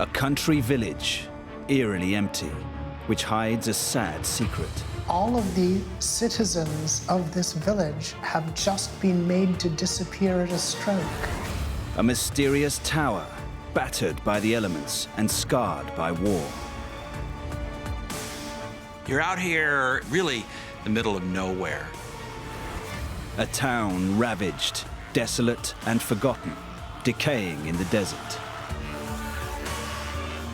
A country village, eerily empty, which hides a sad secret. All of the citizens of this village have just been made to disappear at a stroke. A mysterious tower, battered by the elements and scarred by war. You're out here, really, in the middle of nowhere. A town ravaged, desolate and forgotten, decaying in the desert.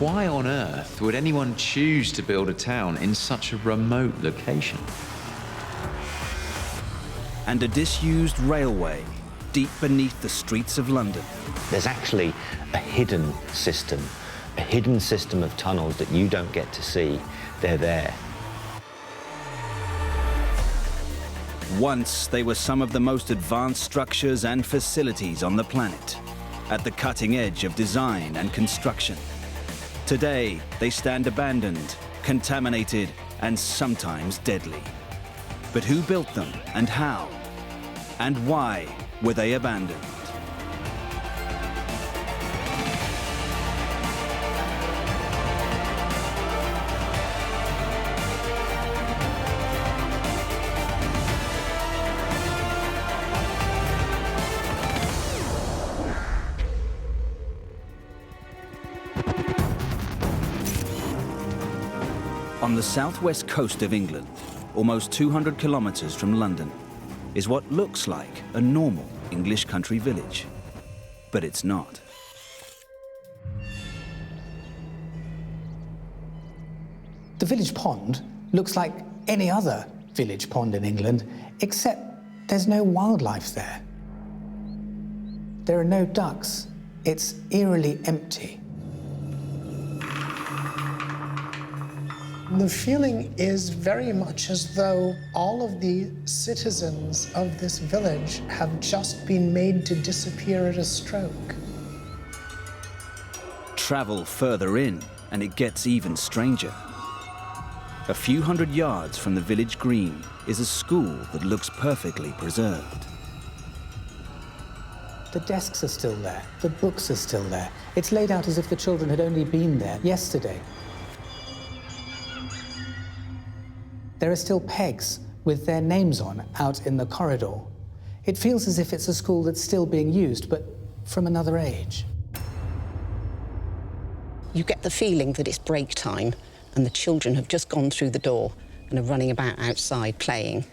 Why on earth would anyone choose to build a town in such a remote location? And a disused railway deep beneath the streets of London. There's actually a hidden system of tunnels that you don't get to see. They're there. Once they were some of the most advanced structures and facilities on the planet, at the cutting edge of design and construction. Today, they stand abandoned, contaminated, and sometimes deadly. But who built them and how? And why were they abandoned? On the southwest coast of England, almost 200 kilometers from London, is what looks like a normal English country village. But it's not. The village pond looks like any other village pond in England, except there's no wildlife there. There are no ducks. It's eerily empty. The feeling is very much as though all of the citizens of this village have just been made to disappear at a stroke. Travel further in, and it gets even stranger. A few hundred yards from the village green is a school that looks perfectly preserved. The desks are still there. The books are still there. It's laid out as if the children had only been there yesterday. There are still pegs with their names on out in the corridor. It feels as if it's a school that's still being used, but from another age. You get the feeling that it's break time and the children have just gone through the door and are running about outside playing.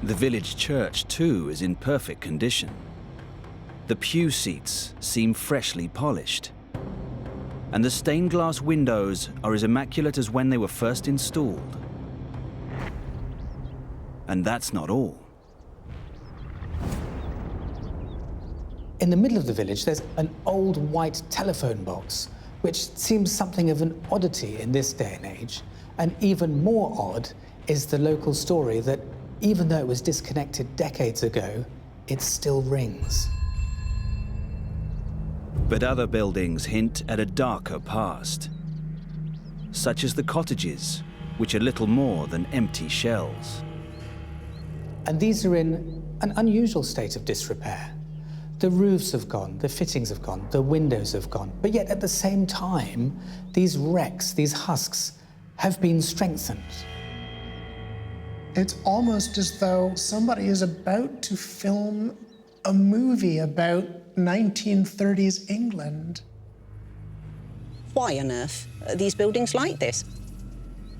The village church, too, is in perfect condition. The pew seats seem freshly polished. And the stained glass windows are as immaculate as when they were first installed. And that's not all. In the middle of the village, there's an old white telephone box, which seems something of an oddity in this day and age. And even more odd is the local story that even though it was disconnected decades ago, it still rings. But other buildings hint at a darker past, such as the cottages, which are little more than empty shells. And these are in an unusual state of disrepair. The roofs have gone, the fittings have gone, the windows have gone, but yet at the same time, these wrecks, these husks, have been strengthened. It's almost as though somebody is about to film a movie about 1930s England. Why on earth are these buildings like this?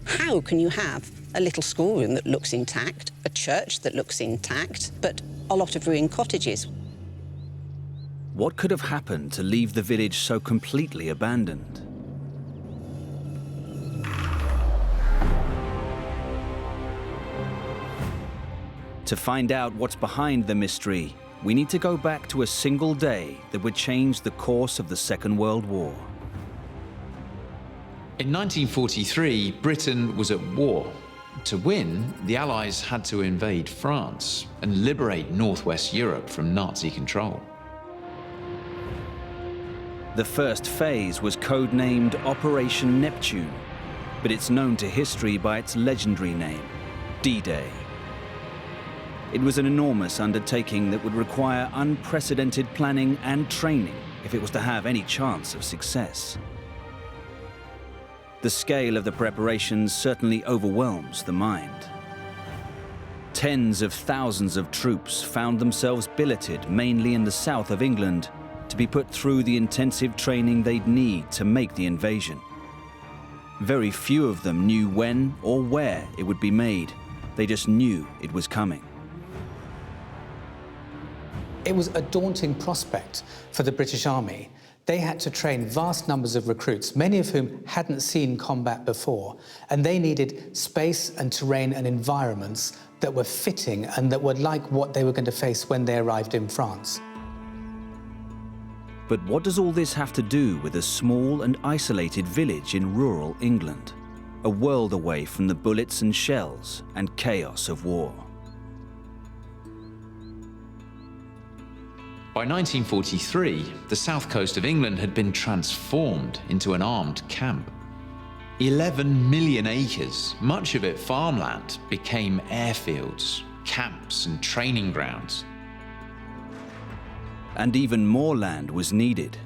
How can you have a little schoolroom that looks intact, a church that looks intact, but a lot of ruined cottages? What could have happened to leave the village so completely abandoned? To find out what's behind the mystery, we need to go back to a single day that would change the course of the Second World War. In 1943, Britain was at war. To win, the Allies had to invade France and liberate Northwest Europe from Nazi control. The first phase was codenamed Operation Neptune, but it's known to history by its legendary name, D-Day. It was an enormous undertaking that would require unprecedented planning and training if it was to have any chance of success. The scale of the preparations certainly overwhelms the mind. Tens of thousands of troops found themselves billeted mainly in the south of England to be put through the intensive training they'd need to make the invasion. Very few of them knew when or where it would be made. They just knew it was coming. It was a daunting prospect for the British Army. They had to train vast numbers of recruits, many of whom hadn't seen combat before, and they needed space and terrain and environments that were fitting and that were like what they were going to face when they arrived in France. But what does all this have to do with a small and isolated village in rural England, a world away from the bullets and shells and chaos of war? By 1943, the south coast of England had been transformed into an armed camp. 11 million acres, much of it farmland, became airfields, camps and training grounds. And even more land was needed,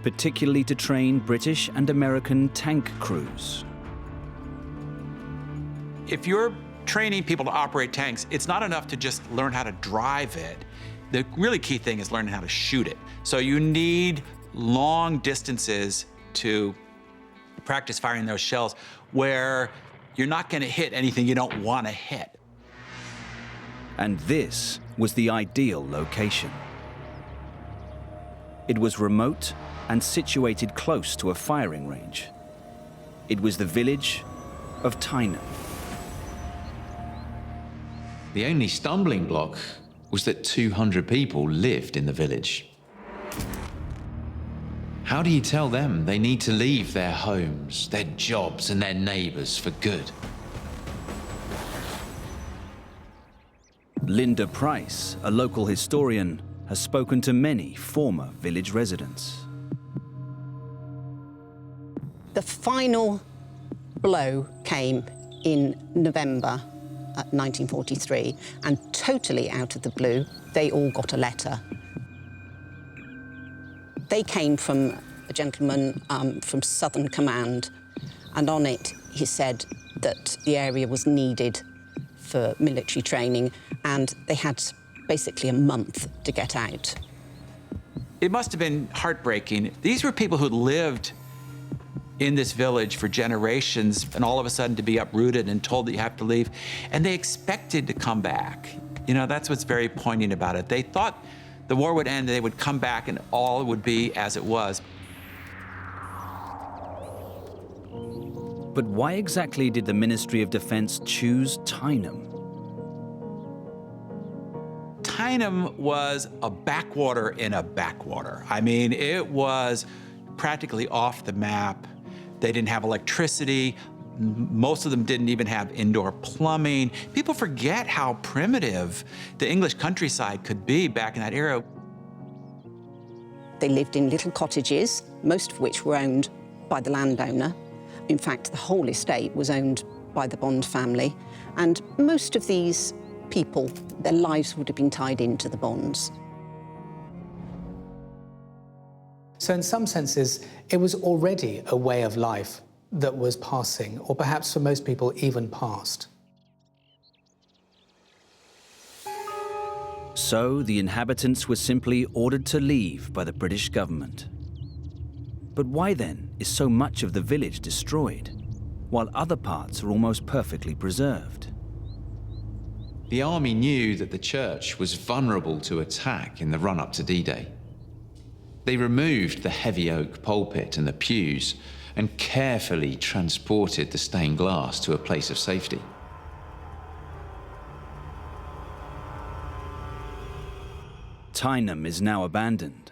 particularly to train British and American tank crews. If you're training people to operate tanks, it's not enough to just learn how to drive it. The really key thing is learning how to shoot it. So you need long distances to practice firing those shells where you're not going to hit anything you don't want to hit. And this was the ideal location. It was remote and situated close to a firing range. It was the village of Tynem. The only stumbling block was that 200 people lived in the village. How do you tell them they need to leave their homes, their jobs, and their neighbors for good? Linda Price, a local historian, has spoken to many former village residents. The final blow came in November 1943, and totally out of the blue, they all got a letter. They came from a gentleman from Southern Command, and on it he said that the area was needed for military training, and they had basically a month to get out. It must have been heartbreaking. These were people who lived in this village for generations, and all of a sudden to be uprooted and told that you have to leave, and they expected to come back. You know, that's what's very poignant about it. They thought the war would end, they would come back, and all would be as it was. But why exactly did the Ministry of Defense choose Tynem? Tynem was a backwater in a backwater. I mean, it was practically off the map. They didn't have electricity. Most of them didn't even have indoor plumbing. People forget how primitive the English countryside could be back in that era. They lived in little cottages, most of which were owned by the landowner. In fact, the whole estate was owned by the Bond family, and most of these people, their lives would have been tied into the bonds. So in some senses, it was already a way of life that was passing, or perhaps for most people, even past. So the inhabitants were simply ordered to leave by the British government. But why then is so much of the village destroyed, while other parts are almost perfectly preserved? The army knew that the church was vulnerable to attack in the run-up to D-Day. They removed the heavy oak pulpit and the pews and carefully transported the stained glass to a place of safety. Tynem is now abandoned,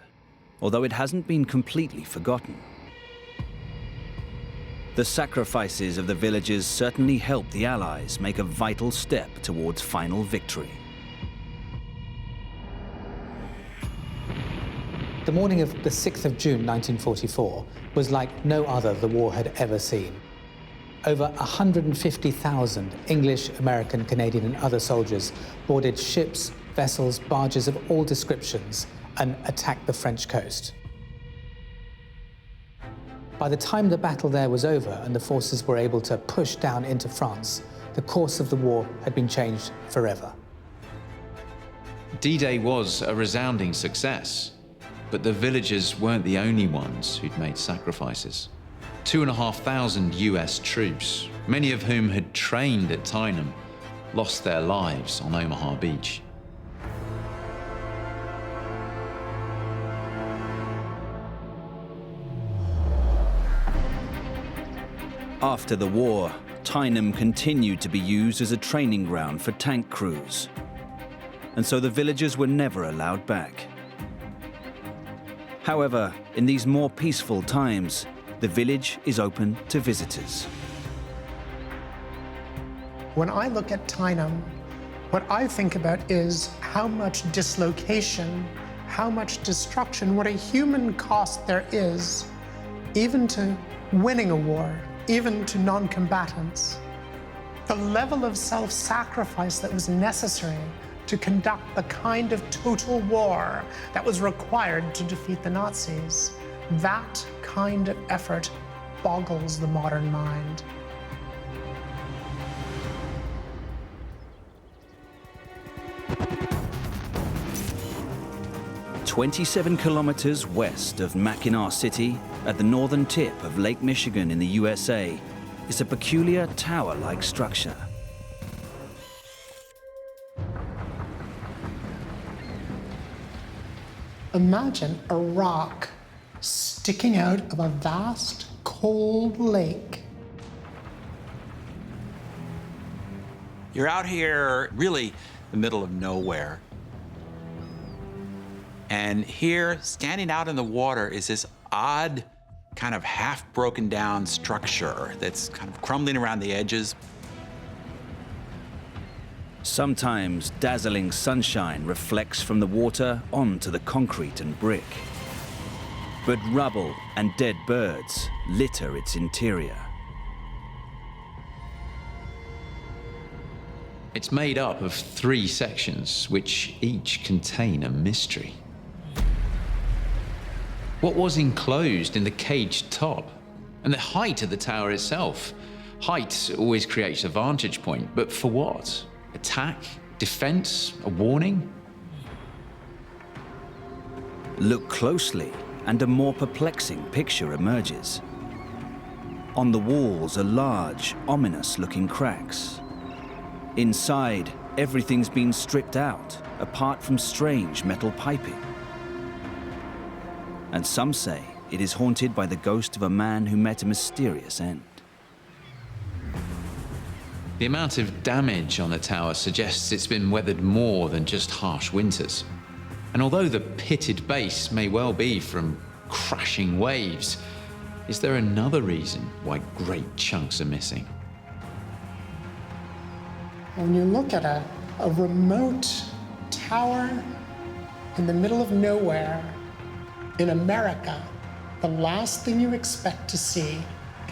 although it hasn't been completely forgotten. The sacrifices of the villagers certainly helped the Allies make a vital step towards final victory. The morning of the 6th of June 1944 was like no other the war had ever seen. Over 150,000 English, American, Canadian and other soldiers boarded ships, vessels, barges of all descriptions and attacked the French coast. By the time the battle there was over and the forces were able to push down into France, the course of the war had been changed forever. D-Day was a resounding success, but the villagers weren't the only ones who'd made sacrifices. 2,500 US troops, many of whom had trained at Tynem, lost their lives on Omaha Beach. After the war, Tynem continued to be used as a training ground for tank crews. And so the villagers were never allowed back. However, in these more peaceful times, the village is open to visitors. When I look at Tynem, what I think about is how much dislocation, how much destruction, what a human cost there is, even to winning a war, even to non-combatants. The level of self-sacrifice that was necessary to conduct the kind of total war that was required to defeat the Nazis, that kind of effort boggles the modern mind. "27 kilometers west of Mackinac City, at the northern tip of Lake Michigan in the USA, is a peculiar tower-like structure. Imagine a rock sticking out of a vast, cold lake. You're out here, really, the middle of nowhere. And here, standing out in the water, is this odd, kind of half broken down structure that's kind of crumbling around the edges. Sometimes dazzling sunshine reflects from the water onto the concrete and brick. But rubble and dead birds litter its interior. It's made up of 3 sections, which each contain a mystery. What was enclosed in the caged top? And the height of the tower itself? Height always creates a vantage point, but for what? Attack? Defense? A warning? Look closely, and a more perplexing picture emerges. On the walls are large, ominous-looking cracks. Inside, everything's been stripped out, apart from strange metal piping. And some say it is haunted by the ghost of a man who met a mysterious end. The amount of damage on the tower suggests it's been weathered more than just harsh winters. And although the pitted base may well be from crashing waves, is there another reason why great chunks are missing? When you look at a remote tower in the middle of nowhere in America, the last thing you expect to see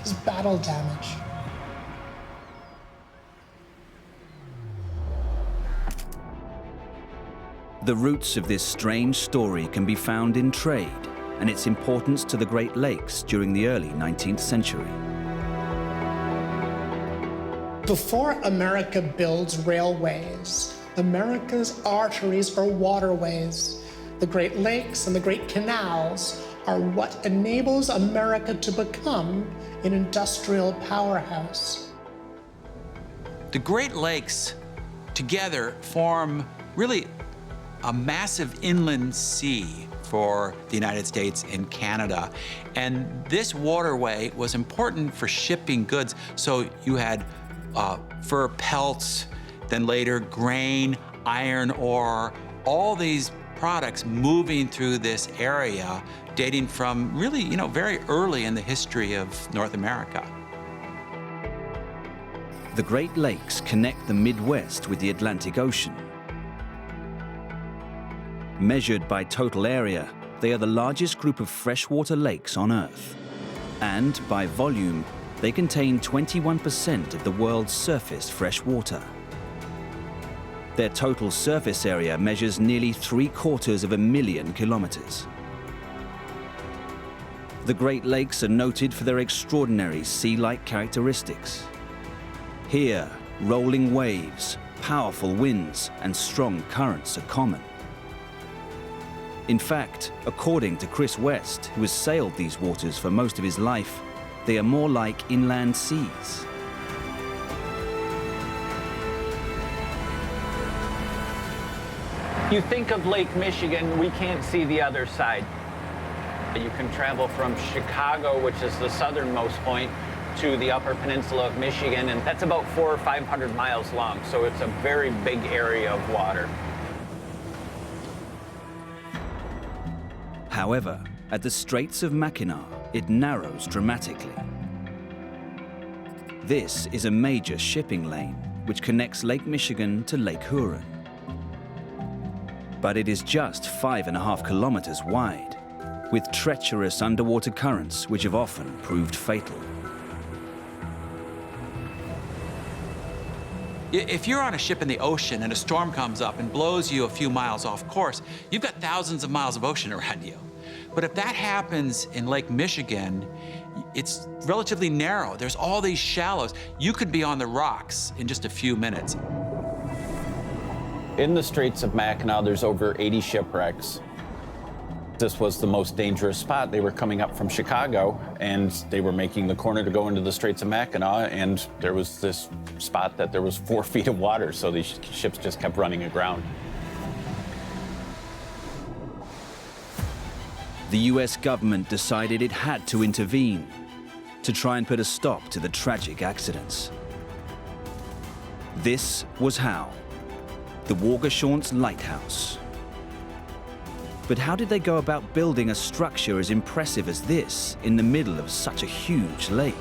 is battle damage. The roots of this strange story can be found in trade and its importance to the Great Lakes during the early 19th century. Before America builds railways, America's arteries are waterways. The Great Lakes and the Great Canals are what enables America to become an industrial powerhouse. The Great Lakes together form really a massive inland sea for the United States and Canada. And this waterway was important for shipping goods. So you had fur pelts, then later grain, iron ore, all these products moving through this area, dating from really, very early in the history of North America. The Great Lakes connect the Midwest with the Atlantic Ocean. Measured by total area, they are the largest group of freshwater lakes on Earth. And by volume, they contain 21% of the world's surface fresh water. Their total surface area measures nearly 750,000 kilometers. The Great Lakes are noted for their extraordinary sea-like characteristics. Here, rolling waves, powerful winds, and strong currents are common. In fact, according to Chris West, who has sailed these waters for most of his life, they are more like inland seas. You think of Lake Michigan, we can't see the other side. You can travel from Chicago, which is the southernmost point, to the Upper Peninsula of Michigan, and that's about 400 or 500 miles long, so it's a very big area of water. However, at the Straits of Mackinac, it narrows dramatically. This is a major shipping lane which connects Lake Michigan to Lake Huron. But it is just 5.5 kilometers wide, with treacherous underwater currents which have often proved fatal. If you're on a ship in the ocean and a storm comes up and blows you a few miles off course, you've got thousands of miles of ocean around you. But if that happens in Lake Michigan, it's relatively narrow. There's all these shallows. You could be on the rocks in just a few minutes. In the Straits of Mackinac, there's over 80 shipwrecks. This was the most dangerous spot. They were coming up from Chicago, and they were making the corner to go into the Straits of Mackinac, and there was this spot that there was 4 feet of water, so these ships just kept running aground. The US government decided it had to intervene to try and put a stop to the tragic accidents. This was how. The Waugashaunts Lighthouse. But how did they go about building a structure as impressive as this in the middle of such a huge lake?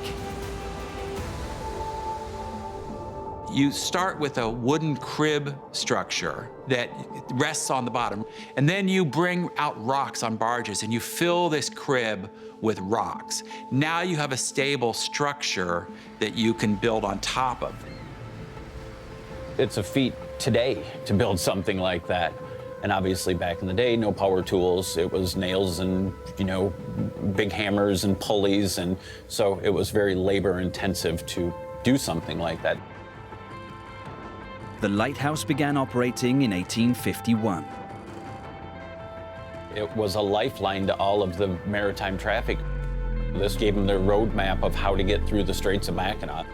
You start with a wooden crib structure that rests on the bottom, and then you bring out rocks on barges and you fill this crib with rocks. Now you have a stable structure that you can build on top of. It's a feat today to build something like that. And obviously back in the day, no power tools. It was nails and, big hammers and pulleys. And so it was very labor intensive to do something like that. The lighthouse began operating in 1851. It was a lifeline to all of the maritime traffic. This gave them their roadmap of how to get through the Straits of Mackinac.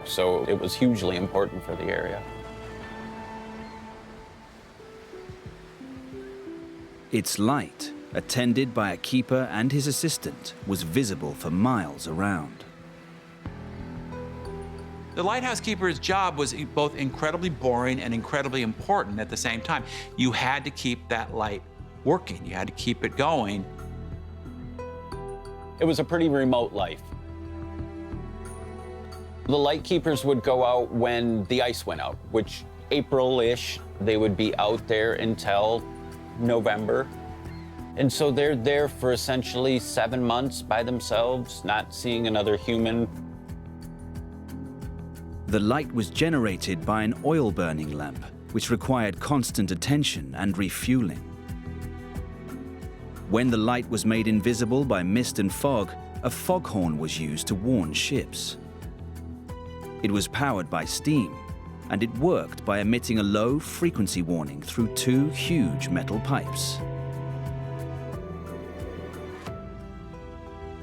So it was hugely important for the area. Its light, attended by a keeper and his assistant, was visible for miles around. The lighthouse keeper's job was both incredibly boring and incredibly important at the same time. You had to keep that light working. You had to keep it going. It was a pretty remote life. The light keepers would go out when the ice went out, which April-ish, they would be out there until November. And so they're there for essentially 7 months by themselves, not seeing another human. The light was generated by an oil-burning lamp, which required constant attention and refueling. When the light was made invisible by mist and fog, a foghorn was used to warn ships. It was powered by steam, and it worked by emitting a low frequency warning through 2 huge metal pipes.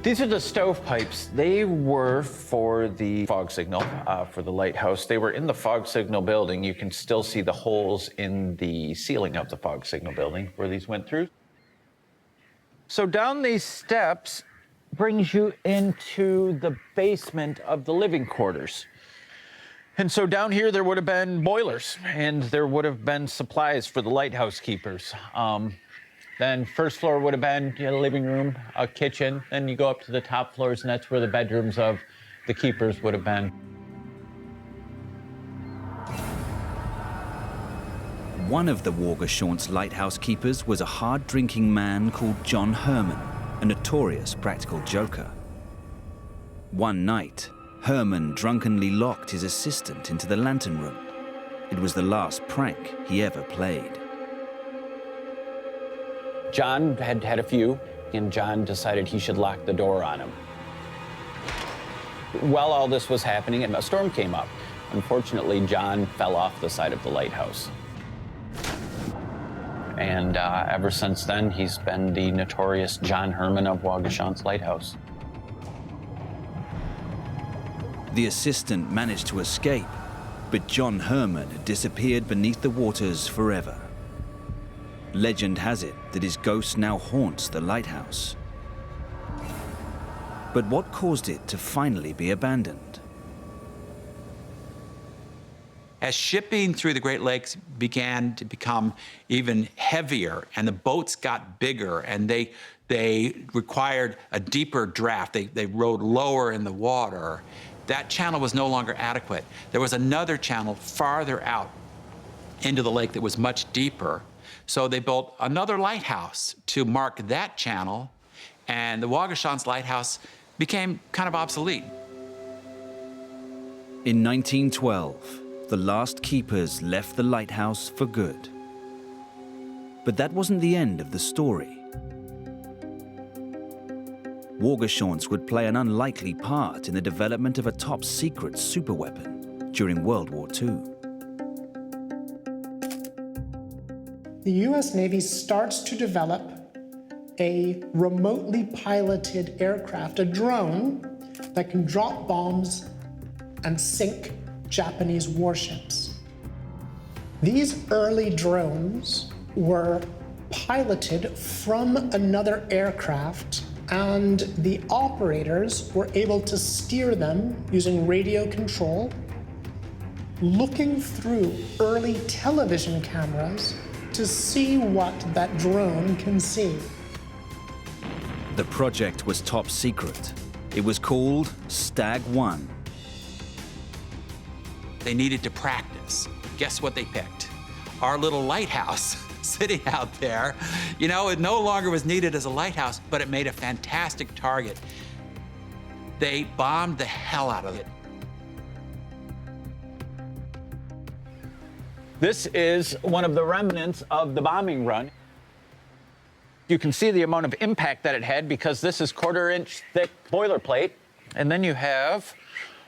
These are the stovepipes. They were for the fog signal for the lighthouse. They were in the fog signal building. You can still see the holes in the ceiling of the fog signal building where these went through. So down these steps brings you into the basement of the living quarters. And so down here, there would have been boilers, and there would have been supplies for the lighthouse keepers. Then first floor would have been a living room, a kitchen. Then you go up to the top floors, and that's where the bedrooms of the keepers would have been. One of the Waugashaunts lighthouse keepers was a hard-drinking man called John Herman, a notorious practical joker. One night, Herman drunkenly locked his assistant into the lantern room. It was the last prank he ever played. John had had a few, and John decided he should lock the door on him. While all this was happening, a storm came up. Unfortunately, John fell off the side of the lighthouse. And ever since then, he's been the notorious John Herman of Waugoshant's Lighthouse. The assistant managed to escape, but John Herman had disappeared beneath the waters forever. Legend has it that his ghost now haunts the lighthouse. But what caused it to finally be abandoned? As shipping through the Great Lakes began to become even heavier and the boats got bigger and they required a deeper draft, they rode lower in the water, that channel was no longer adequate. There was another channel farther out into the lake that was much deeper. So they built another lighthouse to mark that channel, and the Waugoshant's lighthouse became kind of obsolete. In 1912, the last keepers left the lighthouse for good. But that wasn't the end of the story. Waugoshants would play an unlikely part in the development of a top-secret superweapon during World War II. The US Navy starts to develop a remotely piloted aircraft, a drone that can drop bombs and sink Japanese warships. These early drones were piloted from another aircraft, and the operators were able to steer them using radio control, looking through early television cameras to see what that drone can see. The project was top secret. It was called Stag 1. They needed to practice. Guess what they picked? Our little lighthouse sitting out there. You know, it no longer was needed as a lighthouse, but it made a fantastic target. They bombed the hell out of it. This is one of the remnants of the bombing run. You can see the amount of impact that it had because this is 1/4-inch thick boilerplate. And then you have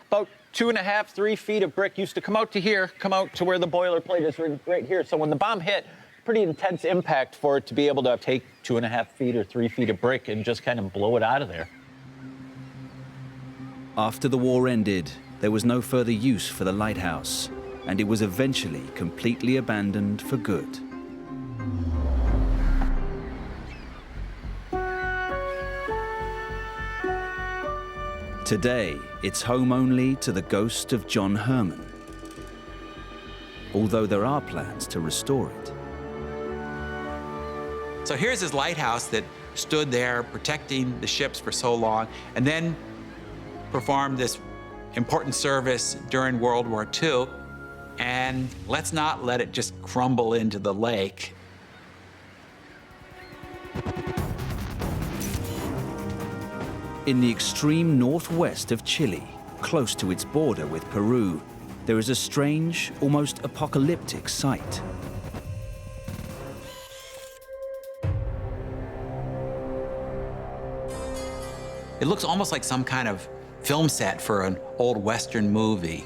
about 2.5, 3 feet of brick used to come out to here, come out to where the boilerplate is right here. So when the bomb hit, pretty intense impact for it to be able to take 2.5 feet or 3 feet of brick and just kind of blow it out of there. After the war ended, there was no further use for the lighthouse, and it was eventually completely abandoned for good. Today, it's home only to the ghost of John Herman, although there are plans to restore it. So here's this lighthouse that stood there protecting the ships for so long and then performed this important service during World War II. And let's not let it just crumble into the lake. In the extreme northwest of Chile, close to its border with Peru, there is a strange, almost apocalyptic sight. It looks almost like some kind of film set for an old Western movie.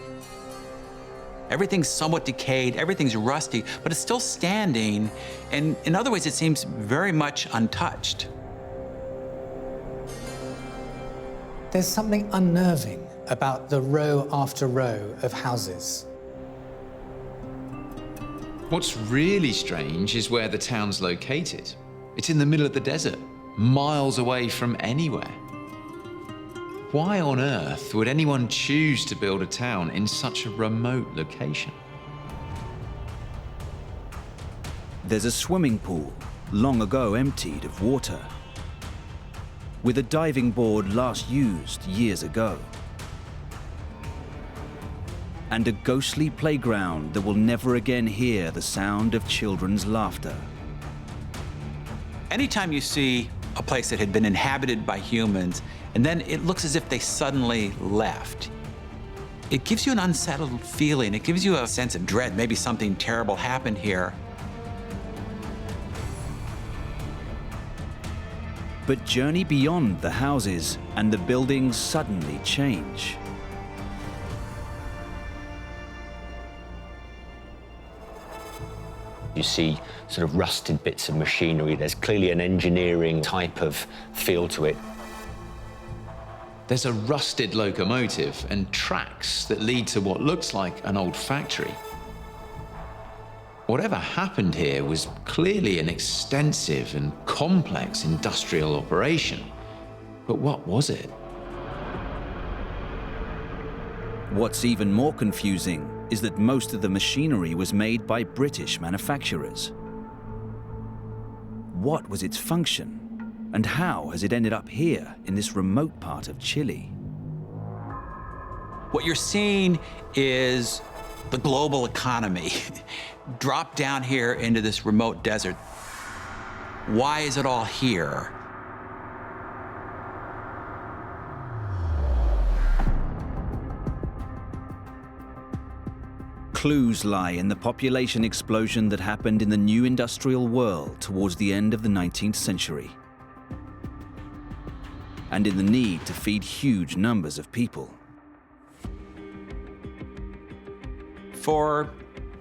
Everything's somewhat decayed, everything's rusty, but it's still standing, and in other ways it seems very much untouched. There's something unnerving about the row after row of houses. What's really strange is where the town's located. It's in the middle of the desert, miles away from anywhere. Why on earth would anyone choose to build a town in such a remote location? There's a swimming pool, long ago emptied of water, with a diving board last used years ago, and a ghostly playground that will never again hear the sound of children's laughter. Anytime you see a place that had been inhabited by humans, and then it looks as if they suddenly left, it gives you an unsettled feeling. It gives you a sense of dread. Maybe something terrible happened here. But journey beyond the houses and the buildings suddenly change. You see sort of rusted bits of machinery. There's clearly an engineering type of feel to it. There's a rusted locomotive and tracks that lead to what looks like an old factory. Whatever happened here was clearly an extensive and complex industrial operation. But what was it? What's even more confusing is that most of the machinery was made by British manufacturers. What was its function? And how has it ended up here in this remote part of Chile? What you're seeing is the global economy drop down here into this remote desert. Why is it all here? Clues lie in the population explosion that happened in the new industrial world towards the end of the 19th century, and in the need to feed huge numbers of people. For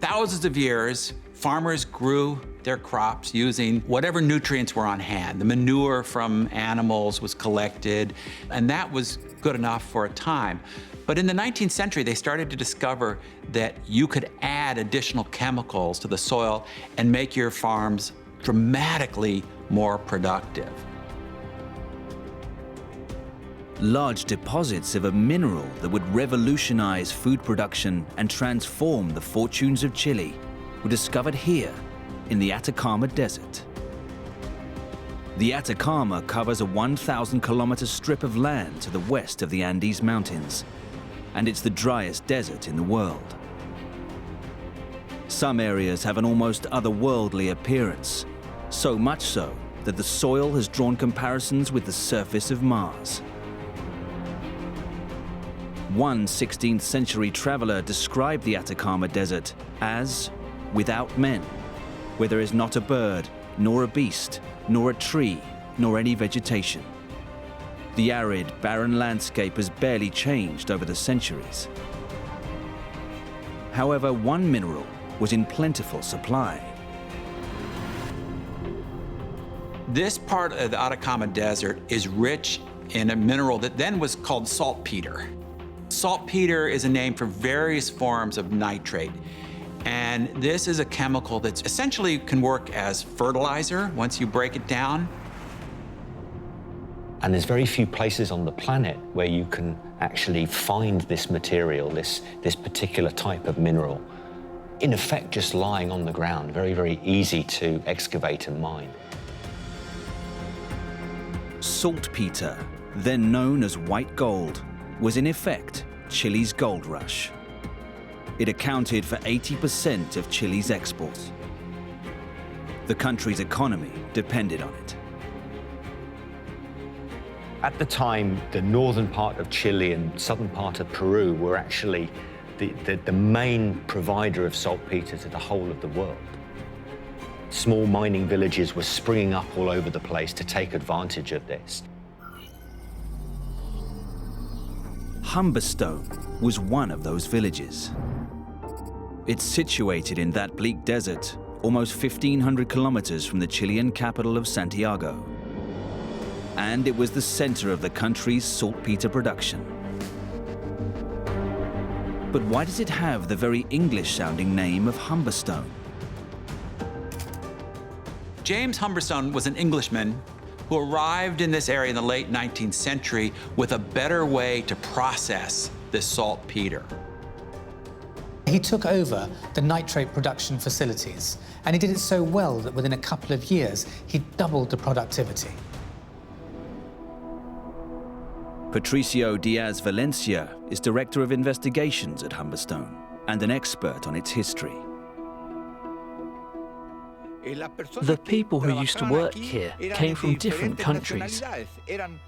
thousands of years, farmers grew their crops using whatever nutrients were on hand. The manure from animals was collected, and that was good enough for a time. But in the 19th century, they started to discover that you could add additional chemicals to the soil and make your farms dramatically more productive. Large deposits of a mineral that would revolutionize food production and transform the fortunes of Chile were discovered here in the Atacama Desert. The Atacama covers a 1,000-kilometer strip of land to the west of the Andes Mountains, and it's the driest desert in the world. Some areas have an almost otherworldly appearance, so much so that the soil has drawn comparisons with the surface of Mars. One 16th century traveler described the Atacama Desert as without men, where there is not a bird, nor a beast, nor a tree, nor any vegetation. The arid, barren landscape has barely changed over the centuries. However, one mineral was in plentiful supply. This part of the Atacama Desert is rich in a mineral that then was called saltpeter. Saltpeter is a name for various forms of nitrate. And this is a chemical that essentially can work as fertilizer once you break it down. And there's very few places on the planet where you can actually find this material, this particular type of mineral, in effect just lying on the ground, very, very easy to excavate and mine. Saltpeter, then known as white gold, was in effect Chile's gold rush. It accounted for 80% of Chile's exports. The country's economy depended on it. At the time, the northern part of Chile and southern part of Peru were actually the main provider of saltpeter to the whole of the world. Small mining villages were springing up all over the place to take advantage of this. Humberstone was one of those villages. It's situated in that bleak desert, almost 1,500 kilometers from the Chilean capital of Santiago. And it was the center of the country's saltpeter production. But why does it have the very English-sounding name of Humberstone? James Humberstone was an Englishman who arrived in this area in the late 19th century with a better way to process this saltpeter. He took over the nitrate production facilities, and he did it so well that within a couple of years, he doubled the productivity. Patricio Diaz Valencia is Director of Investigations at Humberstone and an expert on its history. The people who used to work here came from different countries.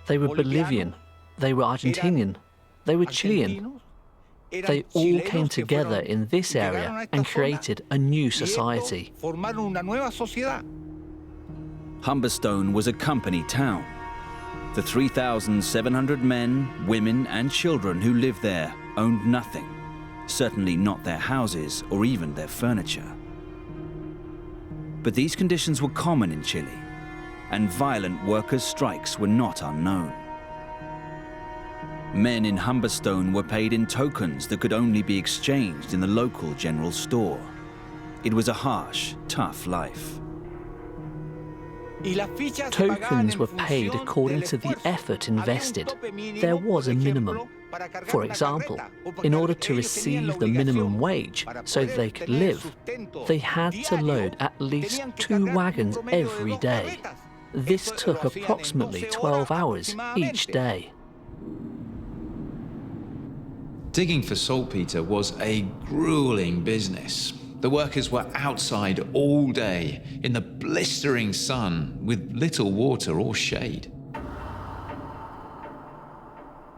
They were Bolivian, they were Argentinian, they were Chilean. They all came together in this area and created a new society. Humberstone was a company town, The 3,700 men, women, and children who lived there owned nothing, certainly not their houses or even their furniture. But these conditions were common in Chile, and violent workers' strikes were not unknown. Men in Humberstone were paid in tokens that could only be exchanged in the local general store. It was a harsh, tough life. Tokens were paid according to the effort invested. There was a minimum. For example, in order to receive the minimum wage so they could live, they had to load at least 2 wagons every day. This took approximately 12 hours each day. Digging for saltpeter was a grueling business. The workers were outside all day in the blistering sun with little water or shade.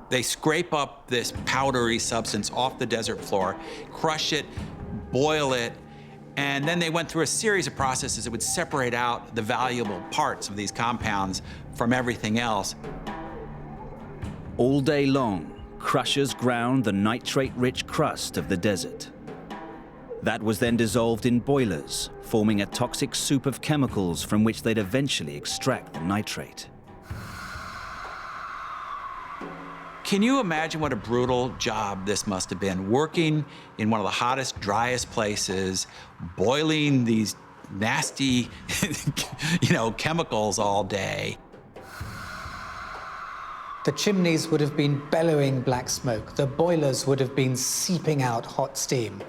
They scrape up this powdery substance off the desert floor, crush it, boil it, and then they went through a series of processes that would separate out the valuable parts of these compounds from everything else. All day long, crushers ground the nitrate-rich crust of the desert. That was then dissolved in boilers, forming a toxic soup of chemicals from which they'd eventually extract the nitrate. Can you imagine what a brutal job this must have been, working in one of the hottest, driest places, boiling these nasty, chemicals all day? The chimneys would have been bellowing black smoke, the boilers would have been seeping out hot steam,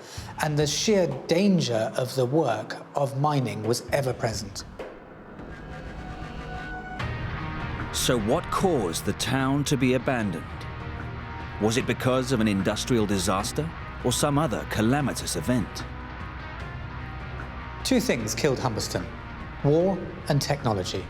and the sheer danger of the work of mining was ever present. So what caused the town to be abandoned? Was it because of an industrial disaster or some other calamitous event? 2 things killed Humberstone: war and technology.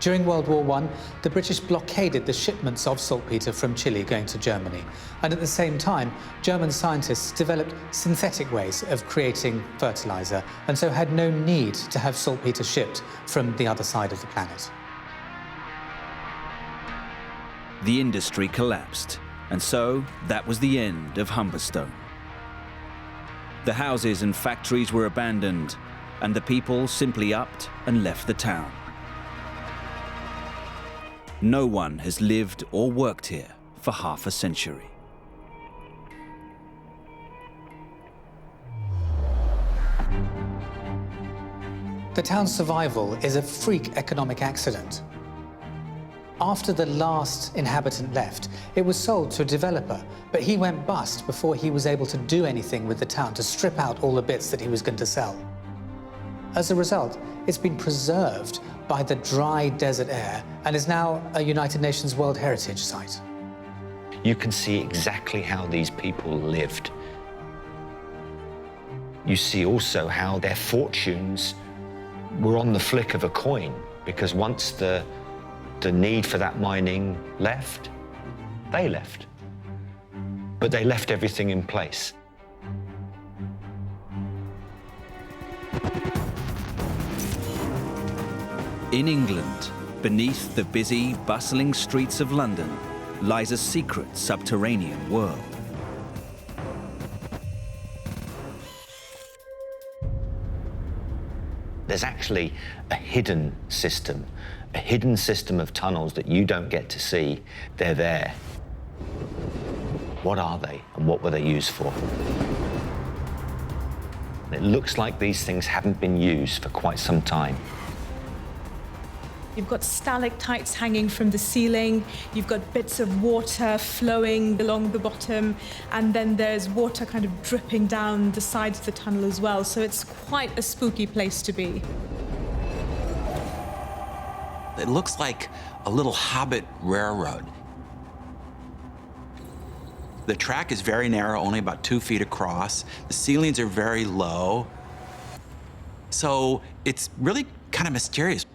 During World War I, the British blockaded the shipments of saltpeter from Chile going to Germany. And at the same time, German scientists developed synthetic ways of creating fertilizer, and so had no need to have saltpeter shipped from the other side of the planet. The industry collapsed, and so that was the end of Humberstone. The houses and factories were abandoned, and the people simply upped and left the town. No one has lived or worked here for half a century. The town's survival is a freak economic accident. After the last inhabitant left, it was sold to a developer, but he went bust before he was able to do anything with the town to strip out all the bits that he was going to sell. As a result, it's been preserved by the dry desert air and is now a United Nations World Heritage Site. You can see exactly how these people lived. You see also how their fortunes were on the flick of a coin, because once the need for that mining left, they left. But they left everything in place. In England, beneath the busy, bustling streets of London, lies a secret subterranean world. There's actually a hidden system of tunnels that you don't get to see. They're there. What are they, and what were they used for? It looks like these things haven't been used for quite some time. You've got stalactites hanging from the ceiling, you've got bits of water flowing along the bottom, and then there's water kind of dripping down the sides of the tunnel as well, so it's quite a spooky place to be. It looks like a little hobbit railroad. The track is very narrow, only about 2 feet across. The ceilings are very low. So it's really kind of mysterious.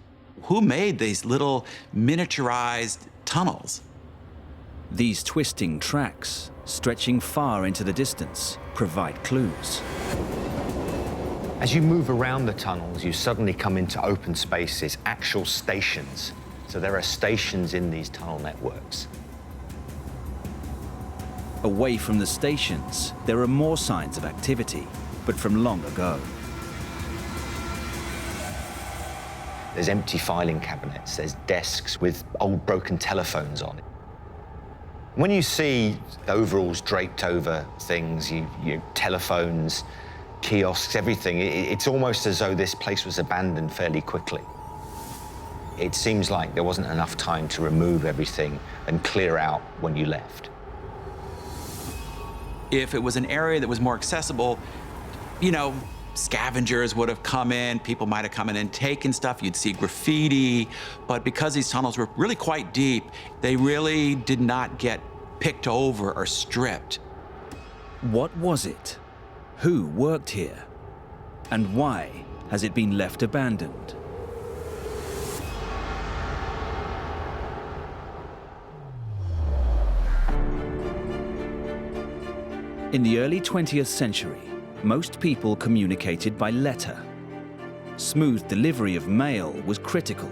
Who made these little miniaturized tunnels? These twisting tracks, stretching far into the distance, provide clues. As you move around the tunnels, you suddenly come into open spaces, actual stations. So there are stations in these tunnel networks. Away from the stations, there are more signs of activity, but from long ago. There's empty filing cabinets, there's desks with old broken telephones on it. When you see overalls draped over things, telephones, kiosks, everything, it's almost as though this place was abandoned fairly quickly. It seems like there wasn't enough time to remove everything and clear out when you left. If it was an area that was more accessible, scavengers would have come in, people might have come in and taken stuff, you'd see graffiti, but because these tunnels were really quite deep, they really did not get picked over or stripped. What was it? Who worked here? And why has it been left abandoned? In the early 20th century, most people communicated by letter. Smooth delivery of mail was critical,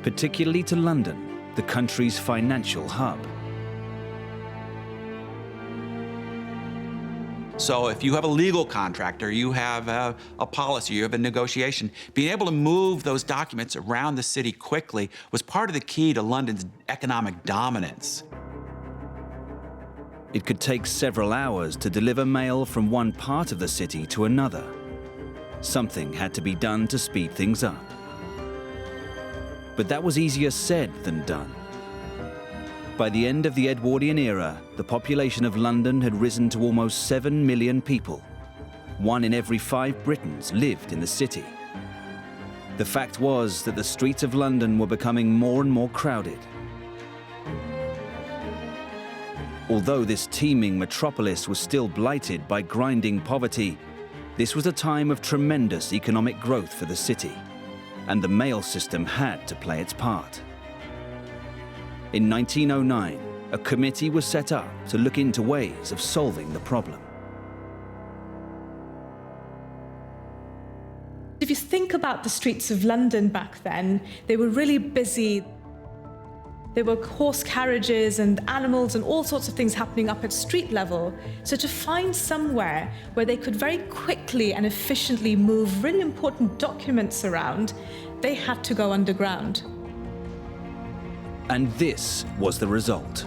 particularly to London, the country's financial hub. So if you have a legal contractor, you have a policy, you have a negotiation, being able to move those documents around the city quickly was part of the key to London's economic dominance. It could take several hours to deliver mail from one part of the city to another. Something had to be done to speed things up. But that was easier said than done. By the end of the Edwardian era, the population of London had risen to almost 7 million people. 1 in every 5 Britons lived in the city. The fact was that the streets of London were becoming more and more crowded. Although this teeming metropolis was still blighted by grinding poverty, this was a time of tremendous economic growth for the city, and the mail system had to play its part. In 1909, a committee was set up to look into ways of solving the problem. If you think about the streets of London back then, they were really busy. There were horse carriages and animals and all sorts of things happening up at street level. So to find somewhere where they could very quickly and efficiently move really important documents around, they had to go underground. And this was the result.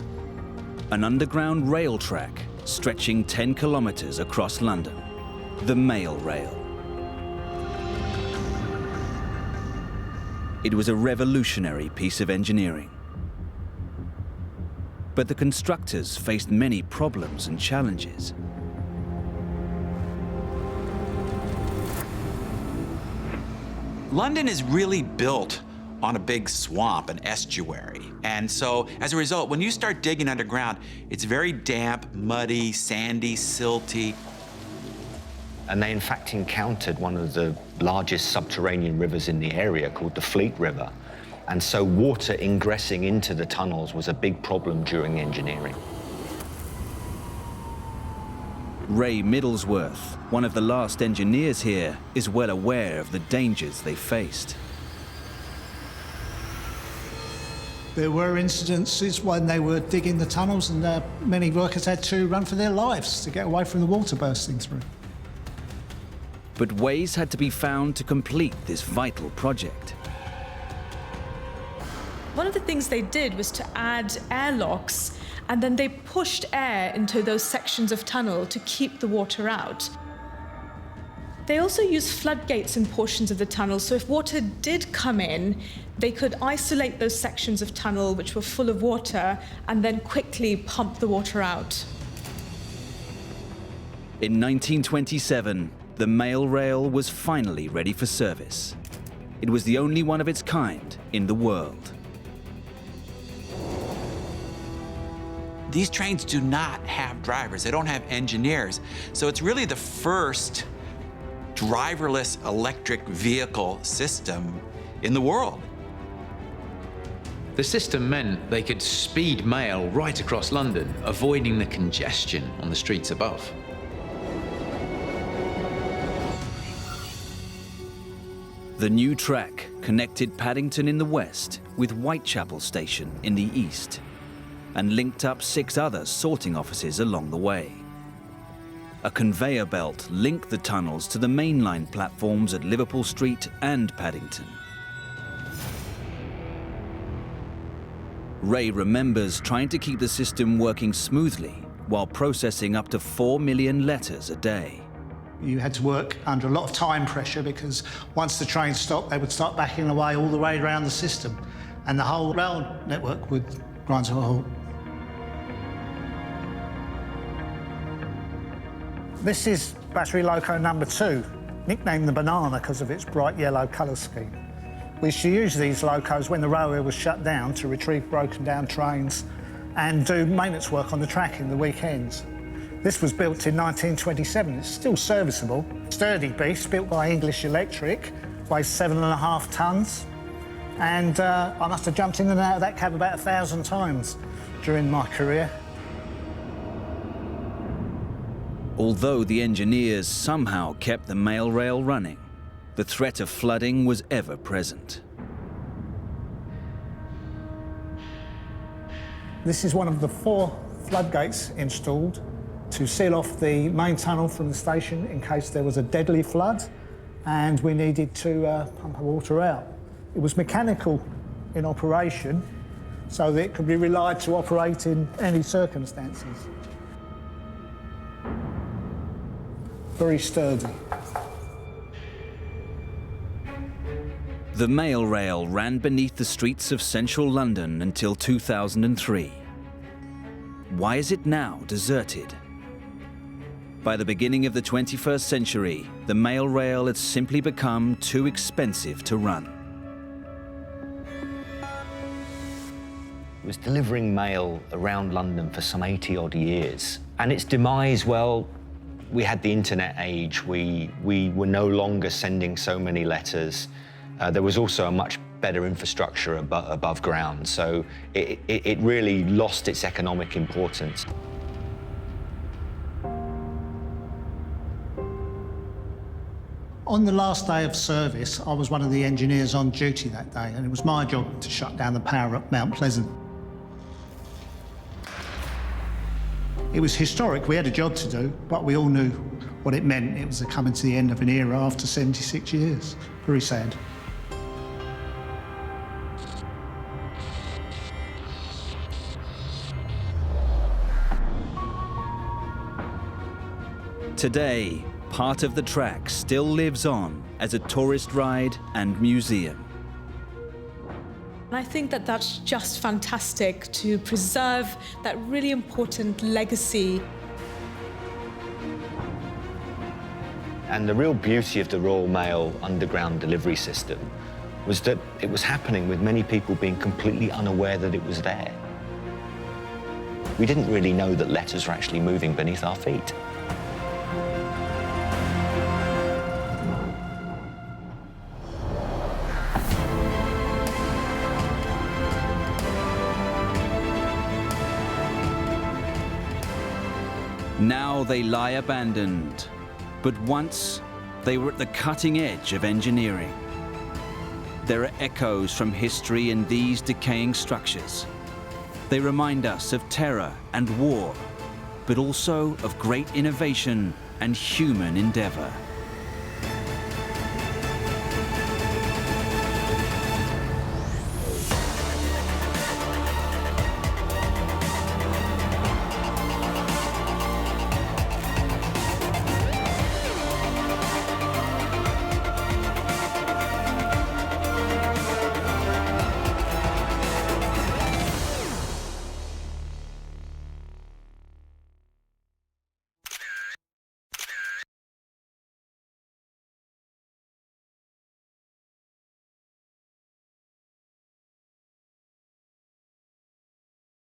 An underground rail track stretching 10 kilometers across London, the Mail Rail. It was a revolutionary piece of engineering. But the constructors faced many problems and challenges. London is really built on a big swamp, an estuary. And so, as a result, when you start digging underground, it's very damp, muddy, sandy, silty. And they in fact encountered one of the largest subterranean rivers in the area called the Fleet River. And so water ingressing into the tunnels was a big problem during engineering. Ray Middlesworth, one of the last engineers here, is well aware of the dangers they faced. There were incidences when they were digging the tunnels and many workers had to run for their lives to get away from the water bursting through. But ways had to be found to complete this vital project. One of the things they did was to add airlocks, and then they pushed air into those sections of tunnel to keep the water out. They also used floodgates in portions of the tunnel, so if water did come in, they could isolate those sections of tunnel which were full of water and then quickly pump the water out. In 1927, the Mail Rail was finally ready for service. It was the only one of its kind in the world. These trains do not have drivers, they don't have engineers. So it's really the first driverless electric vehicle system in the world. The system meant they could speed mail right across London, avoiding the congestion on the streets above. The new track connected Paddington in the west with Whitechapel Station in the east and linked up 6 other sorting offices along the way. A conveyor belt linked the tunnels to the mainline platforms at Liverpool Street and Paddington. Ray remembers trying to keep the system working smoothly while processing up to 4 million letters a day. You had to work under a lot of time pressure because once the train stopped, they would start backing away all the way around the system, and the whole rail network would grind to a halt. This is battery loco number 2, nicknamed the Banana because of its bright yellow colour scheme. We used to use these locos when the railway was shut down to retrieve broken down trains and do maintenance work on the track in the weekends. This was built in 1927. It's still serviceable. Sturdy beast, built by English Electric, weighs 7.5 tonnes. And I must have jumped in and out of that cab about 1,000 times during my career. Although the engineers somehow kept the mail rail running, the threat of flooding was ever present. This is one of the 4 floodgates installed to seal off the main tunnel from the station in case there was a deadly flood and we needed to pump the water out. It was mechanical in operation so that it could be relied to operate in any circumstances. Very sturdy. The mail rail ran beneath the streets of central London until 2003. Why is it now deserted? By the beginning of the 21st century, the mail rail had simply become too expensive to run. It was delivering mail around London for some 80-odd years. And its demise, well, we had the internet age. We were no longer sending so many letters. There was also a much better infrastructure above ground, so it really lost its economic importance. On the last day of service, I was one of the engineers on duty that day, and it was my job to shut down the power at Mount Pleasant. It was historic, we had a job to do, but we all knew what it meant. It was coming to the end of an era after 76 years. Very sad. Today, part of the track still lives on as a tourist ride and museum. I think that that's just fantastic to preserve that really important legacy. And the real beauty of the Royal Mail underground delivery system was that it was happening with many people being completely unaware that it was there. We didn't really know that letters were actually moving beneath our feet. Now they lie abandoned, but once they were at the cutting edge of engineering. There are echoes from history in these decaying structures. They remind us of terror and war, but also of great innovation and human endeavor.